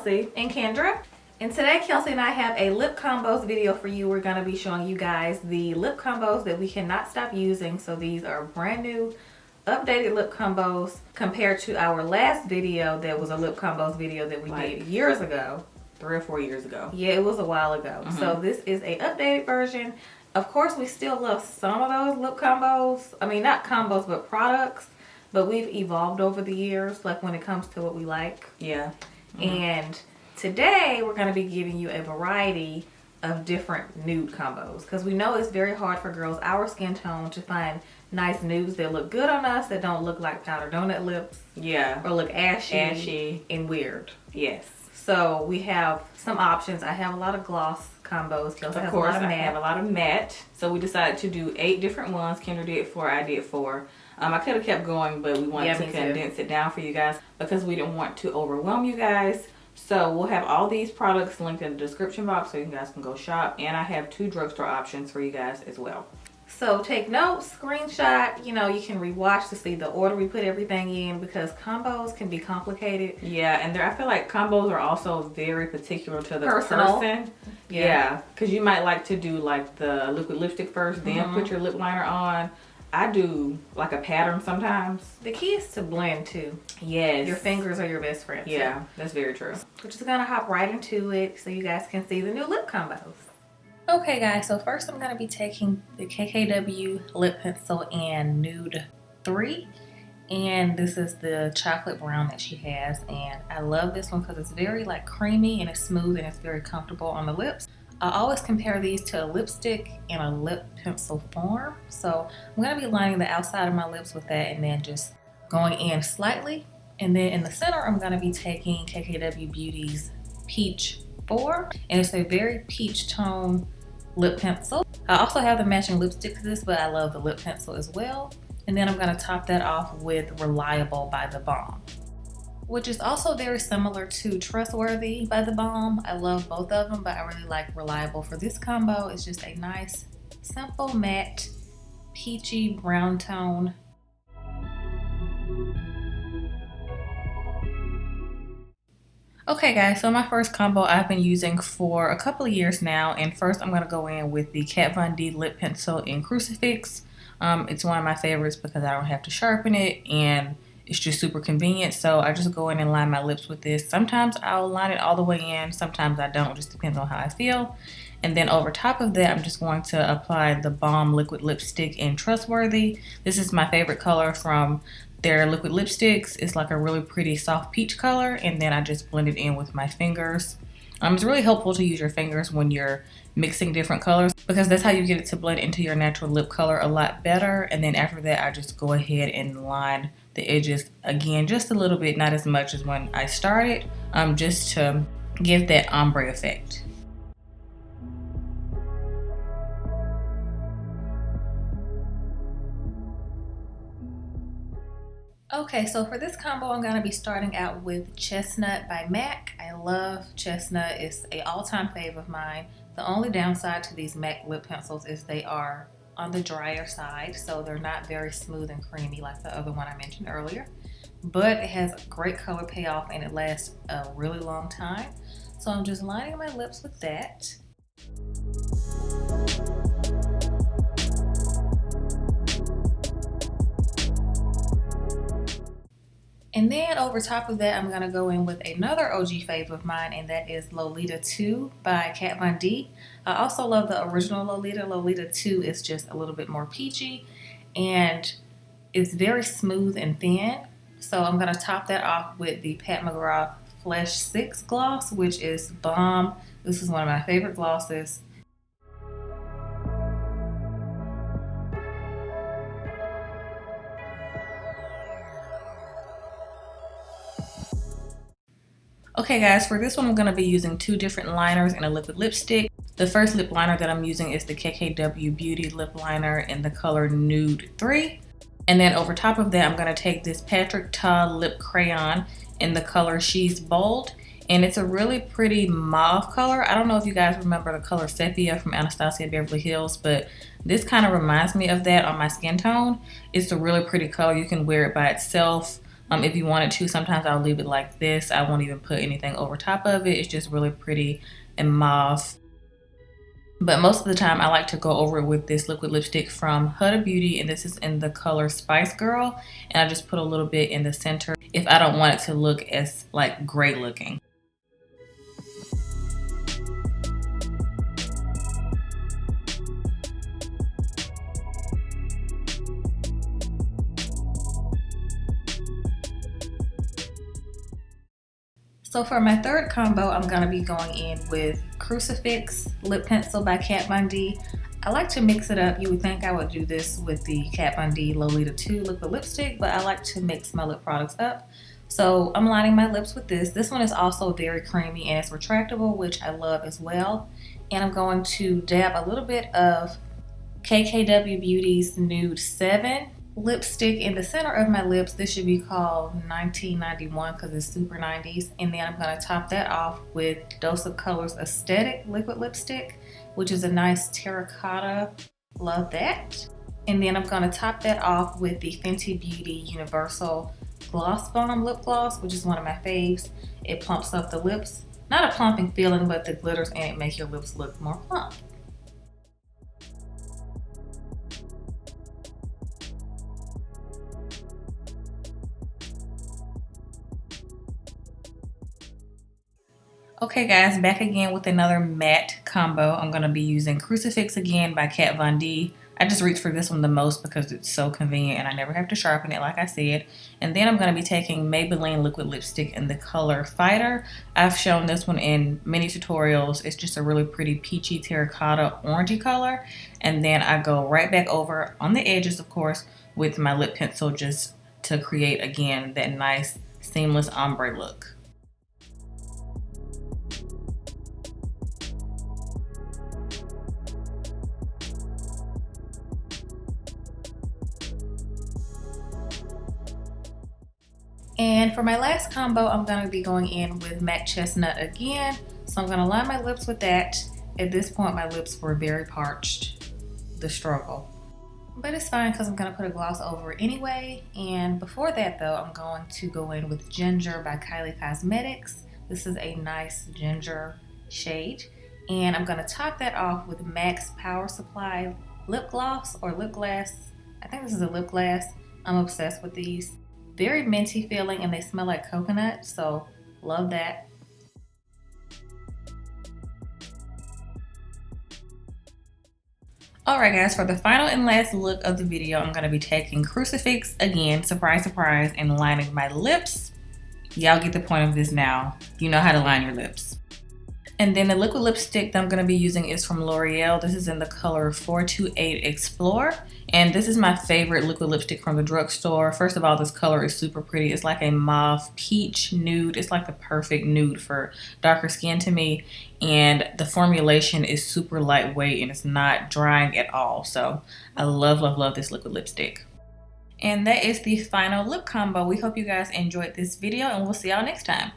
Kelsey. And Kendra. And today, Kelsey and I have a lip combos video for you. We're going to be showing you guys the lip combos that we cannot stop using. So these are brand new, updated lip combos compared to our last video that was a lip combos video that we did years ago. 3 or 4 years ago. Yeah, it was a while ago. So this is a updated version. Of course, we still love some of those lip combos. I mean, not combos, but products. But we've evolved over the years, like when it comes to what we like. Yeah. And today, we're going to be giving you a variety of different nude combos. Because we know it's very hard for girls, our skin tone, to find nice nudes that look good on us, that don't look like powder donut lips. Yeah. Or look ashy and weird. Yes. So we have some options. I have a lot of gloss combos. Kelsey has a lot of matte. I have a lot of matte. So we decided to do 8 different ones. Kendra did 4, I did 4. I could have kept going, but we wanted to condense it down for you guys because we didn't want to overwhelm you guys. So we'll have all these products linked in the description box so you guys can go shop. And I have 2 drugstore options for you guys as well. So take notes, screenshot, you know, you can rewatch to see the order we put everything in because combos can be complicated. Yeah, and I feel like combos are also very particular to the person. Yeah, because you might like to do like the liquid lipstick first, then put your lip liner on. I do like a pattern sometimes. The key is to blend too. Yes. Your fingers are your best friends. Yeah, that's very true. We're just gonna hop right into it so you guys can see the new lip combos. Okay guys, so first I'm gonna be taking the KKW Lip Pencil in Nude 3. And this is the chocolate brown that she has. And I love this one because it's very like creamy and it's smooth and it's very comfortable on the lips. I always compare these to a lipstick in a lip pencil form. So I'm going to be lining the outside of my lips with that and then just going in slightly. And then in the center, I'm going to be taking KKW Beauty's Peach 4. And it's a very peach tone lip pencil. I also have the matching lipstick to this, but I love the lip pencil as well. And then I'm going to top that off with Reliable by the Balm, which is also very similar to Trustworthy by the Balm. I love both of them, but I really like Reliable for this combo. It's just a nice, simple, matte, peachy brown tone. Okay guys, so my first combo I've been using for a couple of years now, and first I'm going to go in with the Kat Von D Lip Pencil in Crucifix. It's one of my favorites because I don't have to sharpen it, and it's just super convenient. So I just go in and line my lips with this. Sometimes I'll line it all the way in, sometimes I don't, just depends on how I feel. And then over top of that, I'm just going to apply the Balm liquid lipstick in Trustworthy. This is my favorite color from their liquid lipsticks. It's like a really pretty soft peach color, and then I just blend it in with my fingers. It's really helpful to use your fingers when you're mixing different colors because that's how you get it to blend into your natural lip color a lot better. And then after that, I just go ahead and line the edges again just a little bit, not as much as when I started, just to give that ombre effect. Okay, so for this combo, I'm going to be starting out with Chestnut by MAC. I love Chestnut. It's an all-time fave of mine. The only downside to these MAC lip pencils is they are on the drier side, so they're not very smooth and creamy like the other one I mentioned earlier. But it has a great color payoff and it lasts a really long time. So I'm just lining my lips with that. And then over top of that, I'm going to go in with another OG fave of mine, and that is Lolita 2 by Kat Von D. I also love the original Lolita. Lolita 2 is just a little bit more peachy, and it's very smooth and thin. So I'm going to top that off with the Pat McGrath Flesh 6 gloss, which is bomb. This is one of my favorite glosses. Okay guys, for this one I'm going to be using 2 different liners and a liquid lipstick. The first lip liner that I'm using is the KKW Beauty lip liner in the color Nude 3. And then over top of that I'm going to take this Pactrik Ta lip crayon in the color She's Bold. And it's a really pretty mauve color. I don't know if you guys remember the color Sepia from Anastasia Beverly Hills, but this kind of reminds me of that on my skin tone. It's a really pretty color. You can wear it by itself. If you wanted to, sometimes I'll leave it like this. I won't even put anything over top of it. It's just really pretty and mauve. But most of the time I like to go over it with this liquid lipstick from Huda Beauty, and this is in the color Spice Girl, and I just put a little bit in the center if I don't want it to look as like gray looking. So for my third combo, I'm going to be going in with Crucifix Lip Pencil by Kat Von D. I like to mix it up. You would think I would do this with the Kat Von D Lolita 2 liquid lipstick, but I like to mix my lip products up. So I'm lining my lips with this. This one is also very creamy and it's retractable, which I love as well. And I'm going to dab a little bit of KKW Beauty's Nude 7 lipstick in the center of my lips. This should be called 1991 because it's super 90s. And then I'm going to top that off with Dose of Colors Aesthetic liquid lipstick, which is a nice terracotta. Love that. And then I'm going to top that off with the Fenty Beauty Universal Gloss Balm lip gloss, which is one of my faves. It plumps up the lips. Not a plumping feeling, but the glitters in it make your lips look more plump. Okay guys, back again with another matte combo. I'm going to be using Crucifix again by Kat Von D. I just reach for this one the most because it's so convenient and I never have to sharpen it like I said. And then I'm going to be taking Maybelline liquid lipstick in the color Fighter. I've shown this one in many tutorials. It's just a really pretty peachy terracotta orangey color. And then I go right back over on the edges, of course, with my lip pencil just to create again that nice seamless ombre look. And for my last combo, I'm going to be going in with Matte Chestnut again. So I'm going to line my lips with that. At this point, my lips were very parched. The struggle. But it's fine because I'm going to put a gloss over it anyway. And before that though, I'm going to go in with Ginger by Kylie Cosmetics. This is a nice ginger shade. And I'm going to top that off with MAC's Power Supply lip gloss or lip glass. I think this is a lip glass. I'm obsessed with these. Very minty feeling and they smell like coconut, so love that. Alright guys, for the final and last look of the video, I'm going to be taking Crucifix again, surprise surprise, and lining my lips. Y'all get the point of this now. You know how to line your lips. And then the liquid lipstick that I'm going to be using is from L'Oreal. This is in the color 428 Explore. And this is my favorite liquid lipstick from the drugstore. First of all, this color is super pretty. It's like a mauve peach nude. It's like the perfect nude for darker skin to me. And the formulation is super lightweight and it's not drying at all. So I love, love, love this liquid lipstick. And that is the final lip combo. We hope you guys enjoyed this video and we'll see y'all next time.